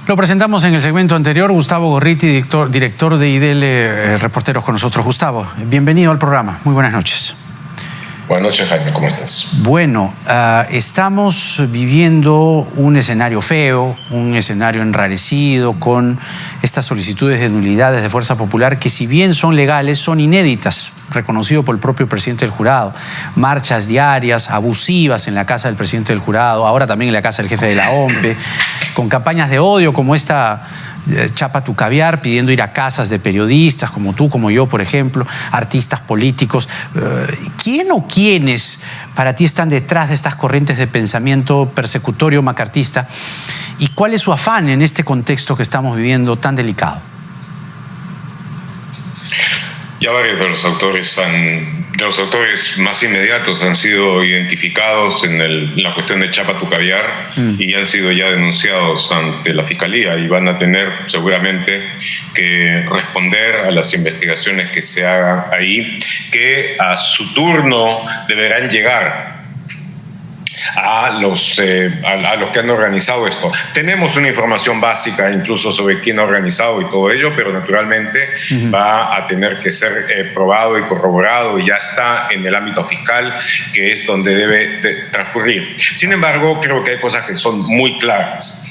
Lo presentamos en el segmento anterior, Gustavo Gorriti, director de IDL Reporteros con nosotros. Gustavo, bienvenido al programa. Muy buenas noches. Buenas noches, Jaime. ¿Cómo estás? Bueno, estamos viviendo un escenario feo, un escenario enrarecido con estas solicitudes de nulidades de Fuerza Popular que, si bien son legales, son inéditas, reconocido por el propio presidente del jurado. Marchas diarias, abusivas en la casa del presidente del jurado, ahora también en la casa del jefe de la OMPE, con campañas de odio como esta Chapa tu caviar, pidiendo ir a casas de periodistas como tú, como yo, por ejemplo, artistas políticos. ¿Quién o quiénes para ti están detrás de estas corrientes de pensamiento persecutorio macartista? ¿Y cuál es su afán en este contexto que estamos viviendo tan delicado? Ya varios de los autores más inmediatos han sido identificados en la cuestión de Chapa tu caviar y han sido ya denunciados ante la Fiscalía y van a tener seguramente que responder a las investigaciones que se hagan ahí, que a su turno deberán llegar a los que han organizado esto. Tenemos una información básica incluso sobre quién ha organizado y todo ello, pero naturalmente va a tener que ser probado y corroborado, y ya está en el ámbito fiscal, que es donde debe transcurrir. Sin embargo, creo que hay cosas que son muy claras.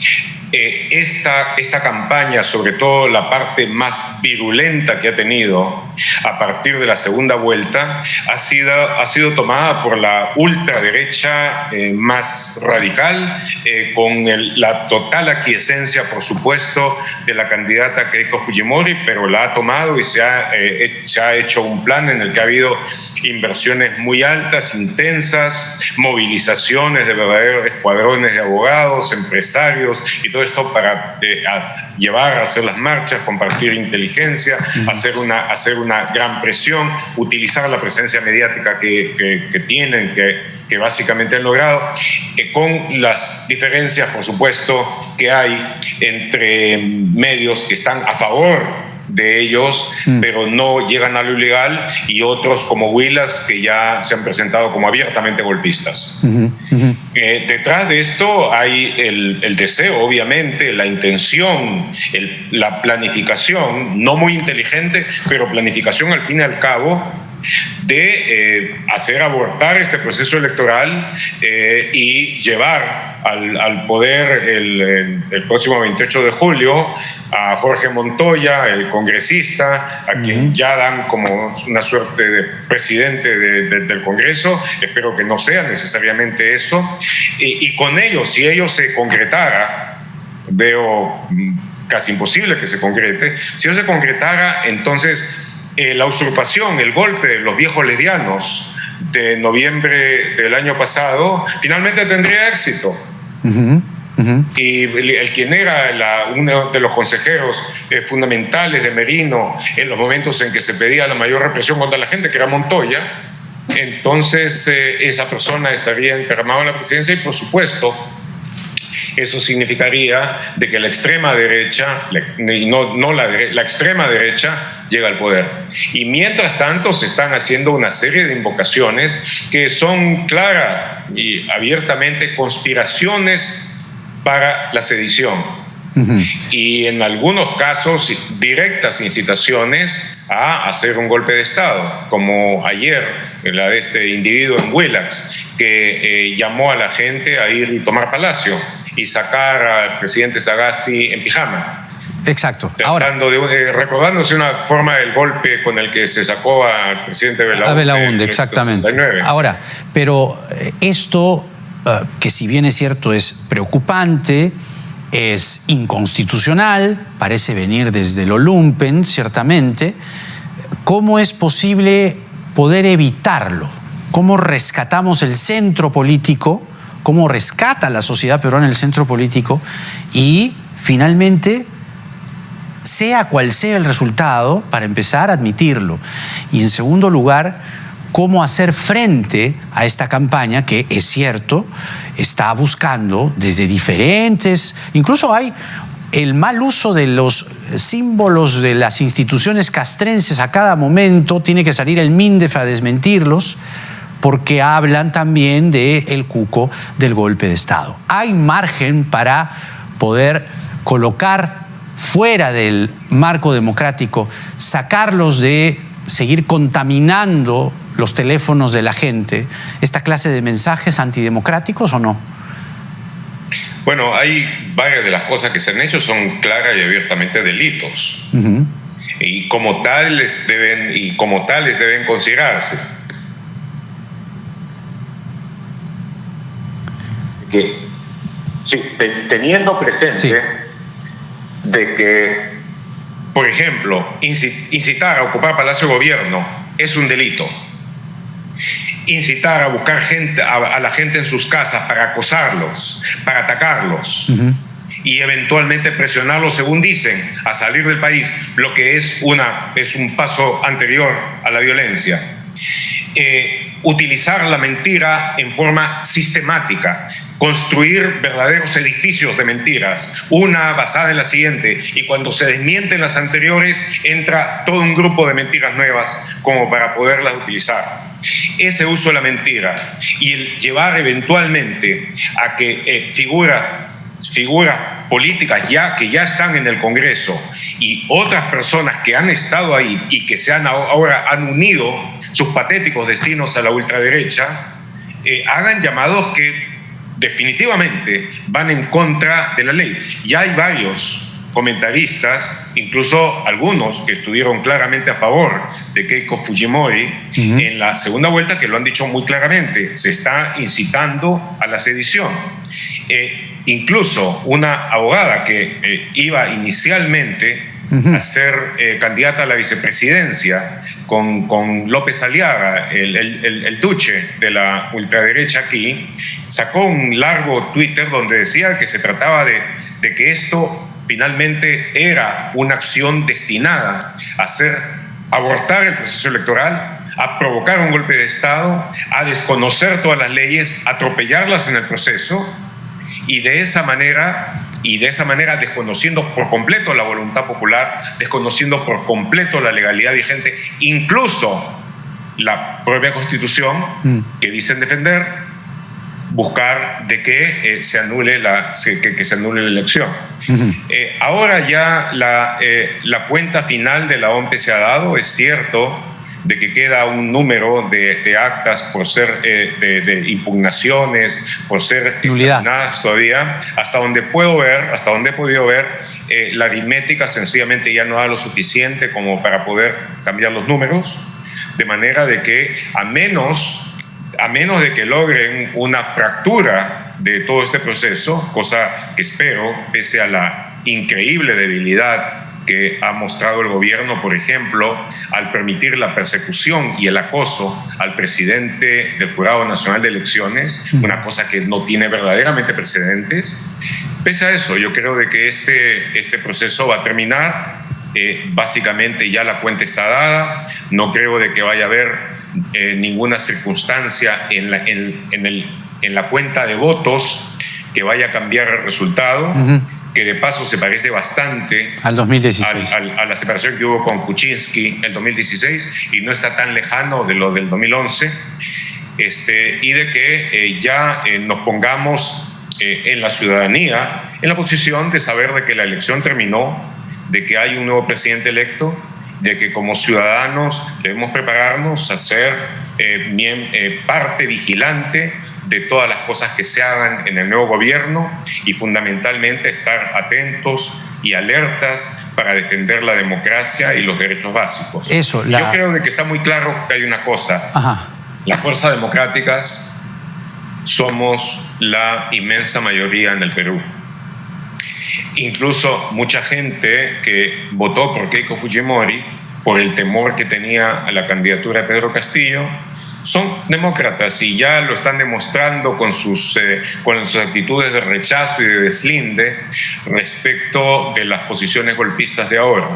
Esta campaña, sobre todo la parte más virulenta que ha tenido a partir de la segunda vuelta, ha sido tomada por la ultraderecha más radical, con la total aquiescencia, por supuesto, de la candidata Keiko Fujimori, pero la ha tomado y se ha hecho un plan en el que ha habido inversiones muy altas, intensas, movilizaciones de verdaderos escuadrones de abogados, empresarios y todo esto para llevar a hacer las marchas, compartir inteligencia, hacer una gran presión, utilizar la presencia mediática que tienen, que básicamente han logrado, con las diferencias, por supuesto, que hay entre medios que están a favor de ellos, pero no llegan a lo ilegal, y otros como Willax, que ya se han presentado como abiertamente golpistas. Detrás de esto hay el deseo, obviamente, la intención, la planificación, no muy inteligente, pero planificación al fin y al cabo, de hacer abortar este proceso electoral y llevar al poder el próximo 28 de julio a Jorge Montoya, el congresista, a quien ya dan como una suerte de presidente del Congreso. Espero que no sea necesariamente eso. Y con ello, si ello se concretara, veo casi imposible que se concrete, si ello se concretara, entonces la usurpación, el golpe de los viejos ledianos de noviembre del año pasado, finalmente tendría éxito. Y quien era uno de los consejeros fundamentales de Merino en los momentos en que se pedía la mayor represión contra la gente, que era Montoya, entonces esa persona estaría encaramada en la presidencia, y por supuesto eso significaría de que la extrema derecha, y no la extrema derecha, llega al poder. Y mientras tanto se están haciendo una serie de invocaciones que son claras y abiertamente conspiraciones para la sedición. Y en algunos casos directas incitaciones a hacer un golpe de Estado, como ayer la de este individuo en Willax, que llamó a la gente a ir y tomar Palacio y sacar al presidente Sagasti en pijama. Exacto. Recordándose una forma del golpe con el que se sacó al presidente Belaúnde. A Belaúnde, exactamente. 79. Ahora, pero esto, que si bien es cierto es preocupante, es inconstitucional, parece venir desde lo lumpen, ciertamente. ¿Cómo es posible poder evitarlo? ¿Cómo rescatamos el centro político? ¿Cómo rescata la sociedad peruana el centro político? Y finalmente, sea cual sea el resultado, para empezar a admitirlo. Y en segundo lugar, cómo hacer frente a esta campaña que, es cierto, está buscando desde diferentes... Incluso hay el mal uso de los símbolos de las instituciones castrenses a cada momento. Tiene que salir el MINDEF a desmentirlos, porque hablan también del cuco del golpe de Estado. Hay margen para poder colocar fuera del marco democrático, sacarlos de seguir contaminando los teléfonos de la gente, esta clase de mensajes antidemocráticos o no? Bueno, hay varias de las cosas que se han hecho son claras y abiertamente delitos. Y como tales deben considerarse. Sí, teniendo presente de que, por ejemplo, incitar a ocupar Palacio de Gobierno es un delito. Incitar a buscar a la gente en sus casas para acosarlos, para atacarlos y eventualmente presionarlos, según dicen, a salir del país, lo que es un paso anterior a la violencia. Utilizar la mentira en forma sistemática, construir verdaderos edificios de mentiras, una basada en la siguiente, y cuando se desmienten las anteriores, entra todo un grupo de mentiras nuevas como para poderlas utilizar. Ese uso de la mentira y el llevar eventualmente a que figuras políticas que ya están en el Congreso y otras personas que han estado ahí y que ahora han unido sus patéticos destinos a la ultraderecha, hagan llamados que definitivamente van en contra de la ley. Ya hay varios comentaristas, incluso algunos que estuvieron claramente a favor de Keiko Fujimori en la segunda vuelta, que lo han dicho muy claramente: se está incitando a la sedición. Incluso una abogada que iba inicialmente a ser candidata a la vicepresidencia con López Aliaga, el duche de la ultraderecha aquí, sacó un largo Twitter donde decía que se trataba de que esto finalmente era una acción destinada a abortar el proceso electoral, a provocar un golpe de Estado, a desconocer todas las leyes, atropellarlas en el proceso, y de esa manera, desconociendo por completo la voluntad popular, desconociendo por completo la legalidad vigente, incluso la propia Constitución que dicen defender, buscar de que se anule la elección. Ahora ya la cuenta final de la OMP se ha dado. Es cierto de que queda un número de actas por ser de impugnaciones, por ser examinadas todavía. Hasta donde he podido ver, la aritmética sencillamente ya no da lo suficiente como para poder cambiar los números, de manera de que a menos de que logren una fractura de todo este proceso, cosa que espero, pese a la increíble debilidad que ha mostrado el gobierno, por ejemplo, al permitir la persecución y el acoso al presidente del Jurado Nacional de Elecciones, una cosa que no tiene verdaderamente precedentes. Pese a eso, yo creo de que este proceso va a terminar. Básicamente ya la cuenta está dada. No creo de que vaya a haber ninguna circunstancia en la cuenta de votos que vaya a cambiar el resultado. Que de paso se parece bastante al 2016, a la separación que hubo con Kuczynski en el 2016, y no está tan lejano de lo del 2011, y de que ya nos pongamos en la ciudadanía en la posición de saber de que la elección terminó, de que hay un nuevo presidente electo, de que como ciudadanos debemos prepararnos a ser parte vigilante de todas las cosas que se hagan en el nuevo gobierno, y fundamentalmente estar atentos y alertas para defender la democracia y los derechos básicos. Yo creo de que está muy claro que hay una cosa. Las fuerzas democráticas somos la inmensa mayoría en el Perú. Incluso mucha gente que votó por Keiko Fujimori por el temor que tenía a la candidatura de Pedro Castillo son demócratas, y ya lo están demostrando con sus actitudes de rechazo y de deslinde respecto de las posiciones golpistas de ahora.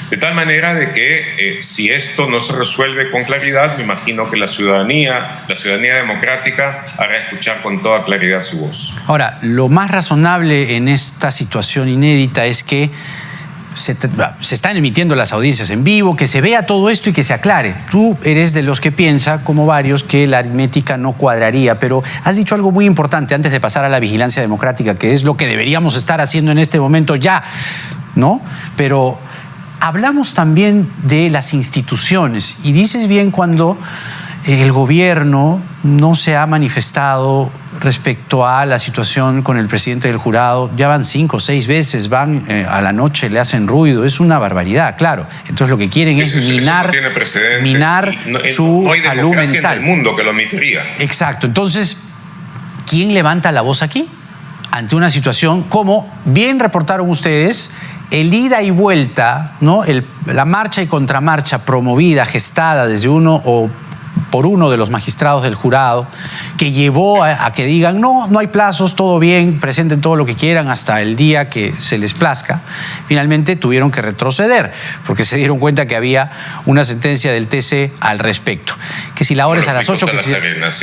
De tal manera de que si esto no se resuelve con claridad, me imagino que la ciudadanía democrática hará escuchar con toda claridad su voz. Ahora, lo más razonable en esta situación inédita es que se están emitiendo las audiencias en vivo, que se vea todo esto y que se aclare. Tú eres de los que piensa, como varios, que la aritmética no cuadraría, pero has dicho algo muy importante antes de pasar a la vigilancia democrática, que es lo que deberíamos estar haciendo en este momento ya, ¿no? Pero hablamos también de las instituciones y dices bien cuando el gobierno no se ha manifestado respecto a la situación con el presidente del jurado. Ya van 5 o 6 veces, van a la noche, le hacen ruido. Es una barbaridad, claro. Entonces lo que quieren es minar su salud mental. En el mundo que lo admitiría. Exacto. Entonces, ¿quién levanta la voz aquí? Ante una situación como, bien reportaron ustedes, el ida y vuelta, ¿no? La marcha y contramarcha promovida, gestada desde por uno de los magistrados del jurado, que llevó a que digan, no hay plazos, todo bien, presenten todo lo que quieran hasta el día que se les plazca. Finalmente tuvieron que retroceder, porque se dieron cuenta que había una sentencia del TC al respecto. Que si la hora es a las 8, que si...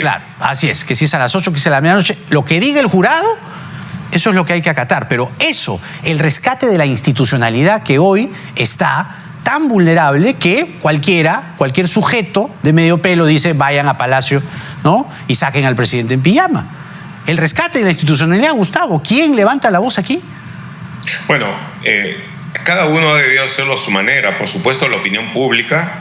Claro, así es, que si es a las 8, que si es a la medianoche, lo que diga el jurado, eso es lo que hay que acatar. Pero eso, el rescate de la institucionalidad que hoy está tan vulnerable que cualquier sujeto de medio pelo dice vayan a Palacio, ¿no? Y saquen al presidente en pijama. El rescate de la institucionalidad, Gustavo, ¿quién levanta la voz aquí? Bueno, cada uno ha debido hacerlo a su manera. Por supuesto, la opinión pública,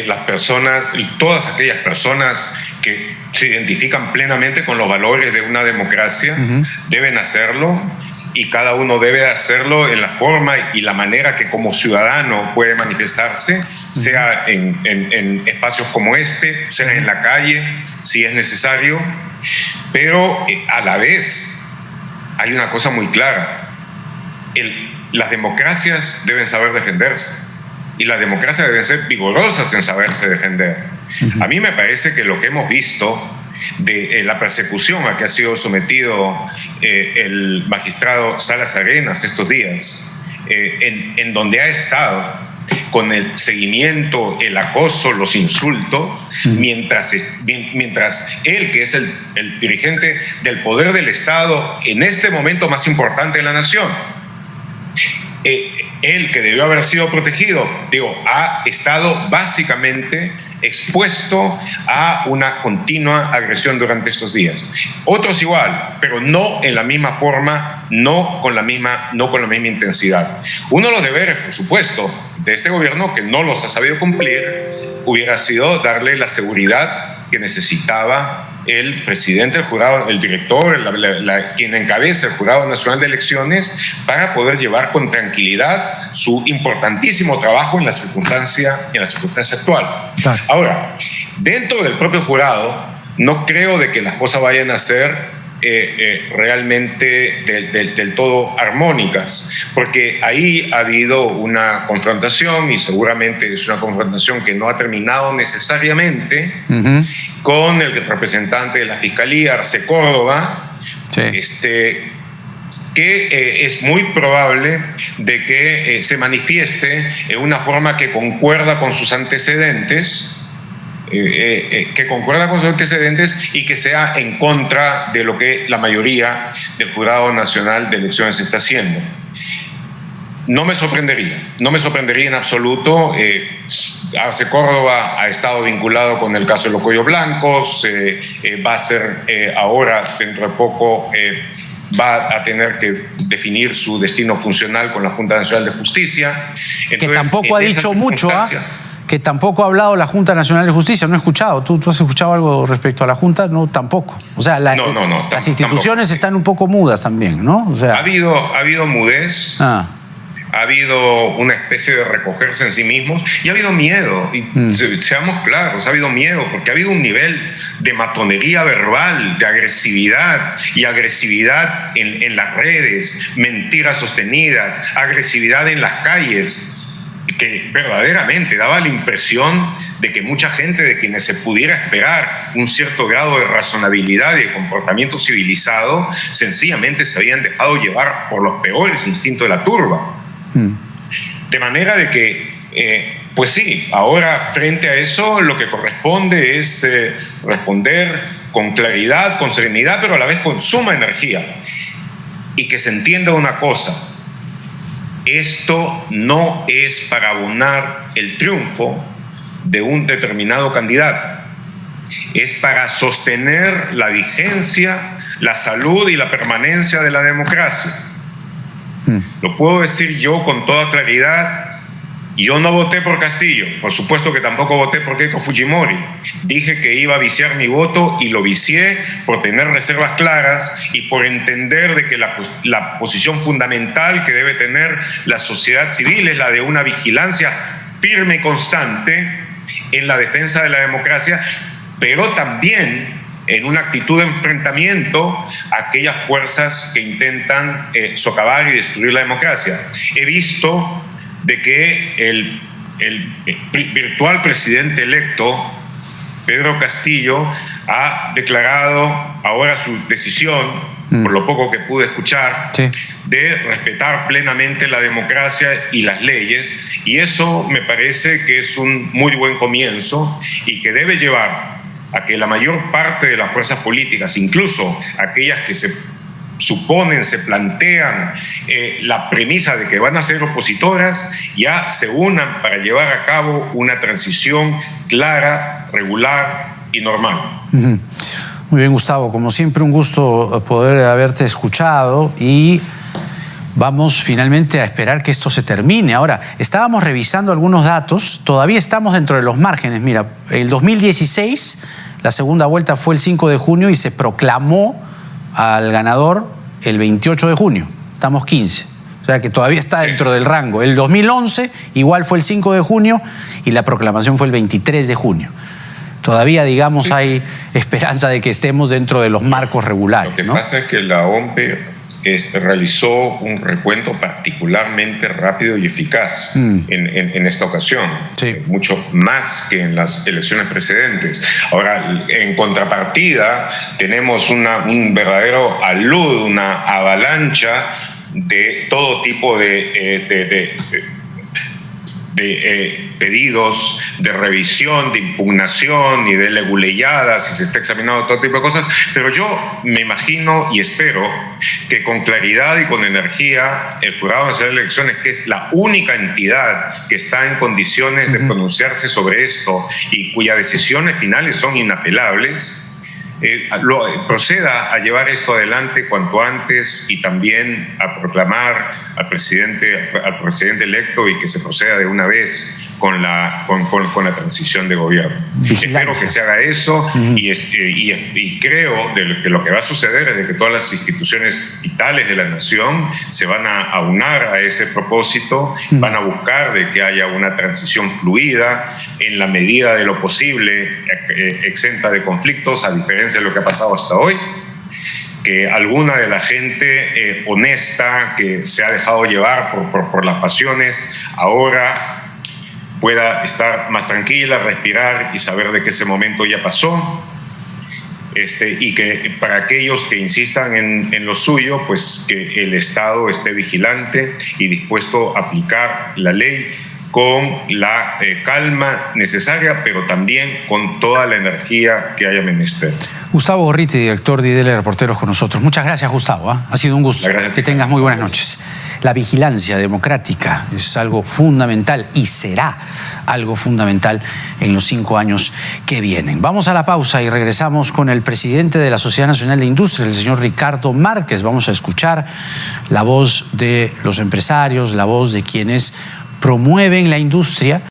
las personas, todas aquellas personas que se identifican plenamente con los valores de una democracia, deben hacerlo. Y cada uno debe hacerlo en la forma y la manera que como ciudadano puede manifestarse, sea en espacios como este, sea en la calle, si es necesario. Pero a la vez hay una cosa muy clara. Las democracias deben saber defenderse y las democracias deben ser vigorosas en saberse defender. A mí me parece que lo que hemos visto de la persecución a que ha sido sometido el magistrado Salas Arenas estos días, en donde ha estado con el seguimiento, el acoso, los insultos, mientras él, que es el dirigente del poder del Estado en este momento más importante de la nación, él que debió haber sido protegido, ha estado básicamente expuesto a una continua agresión durante estos días. Otros igual, pero no en la misma forma, no con la misma intensidad. Uno de los deberes, por supuesto, de este gobierno, que no los ha sabido cumplir, hubiera sido darle la seguridad que necesitaba el presidente del jurado, el director, quien encabeza el Jurado Nacional de Elecciones, para poder llevar con tranquilidad su importantísimo trabajo en la circunstancia actual. Claro. Ahora, dentro del propio jurado, no creo de que las cosas vayan a ser realmente del todo armónicas, porque ahí ha habido una confrontación y seguramente es una confrontación que no ha terminado necesariamente con el representante de la Fiscalía, Arce Córdoba, que es muy probable de que se manifieste en una forma que concuerda con sus antecedentes, y que sea en contra de lo que la mayoría del Jurado Nacional de Elecciones está haciendo. No me sorprendería en absoluto. Arce Córdoba ha estado vinculado con el caso de los Cuellos Blancos, va a ser ahora, dentro de poco, va a tener que definir su destino funcional con la Junta Nacional de Justicia. Entonces, que tampoco ha dicho mucho, que tampoco ha hablado la Junta Nacional de Justicia, no he escuchado. ¿Tú has escuchado algo respecto a la Junta? No, tampoco. O sea, las instituciones tampoco están un poco mudas también, ¿no? O sea, ha habido mudez. Ha habido una especie de recogerse en sí mismos y ha habido miedo, y seamos claros, ha habido miedo porque ha habido un nivel de matonería verbal, de agresividad en las redes, mentiras sostenidas, agresividad en las calles, que verdaderamente daba la impresión de que mucha gente, de quienes se pudiera esperar un cierto grado de razonabilidad y de comportamiento civilizado, sencillamente se habían dejado llevar por los peores instintos de la turba. De manera de que, pues sí, ahora frente a eso lo que corresponde es responder con claridad, con serenidad, pero a la vez con suma energía. Y que se entienda una cosa: esto no es para abonar el triunfo de un determinado candidato, es para sostener la vigencia, la salud y la permanencia de la democracia. Lo puedo decir yo con toda claridad. Yo no voté por Castillo, por supuesto que tampoco voté por Keiko Fujimori. Dije que iba a viciar mi voto y lo vicié por tener reservas claras y por entender de que la posición fundamental que debe tener la sociedad civil es la de una vigilancia firme y constante en la defensa de la democracia, pero también en una actitud de enfrentamiento a aquellas fuerzas que intentan socavar y destruir la democracia. He visto de que el virtual presidente electo, Pedro Castillo, ha declarado ahora su decisión, por lo poco que pude escuchar, de respetar plenamente la democracia y las leyes, y eso me parece que es un muy buen comienzo y que debe llevar a que la mayor parte de las fuerzas políticas, incluso aquellas que se plantean la premisa de que van a ser opositoras, ya se unan para llevar a cabo una transición clara, regular y normal. Muy bien, Gustavo, como siempre un gusto poder haberte escuchado y vamos finalmente a esperar que esto se termine. Ahora, estábamos revisando algunos datos, todavía estamos dentro de los márgenes. Mira, el 2016, la segunda vuelta fue el 5 de junio y se proclamó al ganador el 28 de junio, estamos 15, o sea que todavía está dentro del rango. El 2011 igual fue el 5 de junio y la proclamación fue el 23 de junio. Todavía, digamos, hay esperanza de que estemos dentro de los marcos regulares. Lo que pasa es que la OMPE realizó un recuento particularmente rápido y eficaz en esta ocasión, mucho más que en las elecciones precedentes. Ahora, en contrapartida, tenemos un verdadero alud, una avalancha de todo tipo de pedidos de revisión, de impugnación y de leguleyadas, y se está examinando todo tipo de cosas, pero yo me imagino y espero que con claridad y con energía el Jurado Nacional de Elecciones, que es la única entidad que está en condiciones de pronunciarse sobre esto y cuyas decisiones finales son inapelables, proceda a llevar esto adelante cuanto antes y también a proclamar al presidente electo y que se proceda de una vez con la transición de gobierno. Espero que se haga eso y creo que lo que va a suceder es de que todas las instituciones vitales de la nación se van a aunar a ese propósito, van a buscar de que haya una transición fluida en la medida de lo posible, exenta de conflictos, a diferencia de lo que ha pasado hasta hoy, que alguna de la gente honesta que se ha dejado llevar por las pasiones ahora pueda estar más tranquila, respirar y saber de que ese momento ya pasó, y que para aquellos que insistan en lo suyo, pues que el Estado esté vigilante y dispuesto a aplicar la ley con la calma necesaria, pero también con toda la energía que haya menester. Gustavo Gorriti, director de IDL Reporteros, con nosotros. Muchas gracias, Gustavo. Ha sido un gusto. Que tengas muy buenas noches. La vigilancia democrática es algo fundamental y será algo fundamental en los 5 años que vienen. Vamos a la pausa y regresamos con el presidente de la Sociedad Nacional de Industria, el señor Ricardo Márquez. Vamos a escuchar la voz de los empresarios, la voz de quienes promueven la industria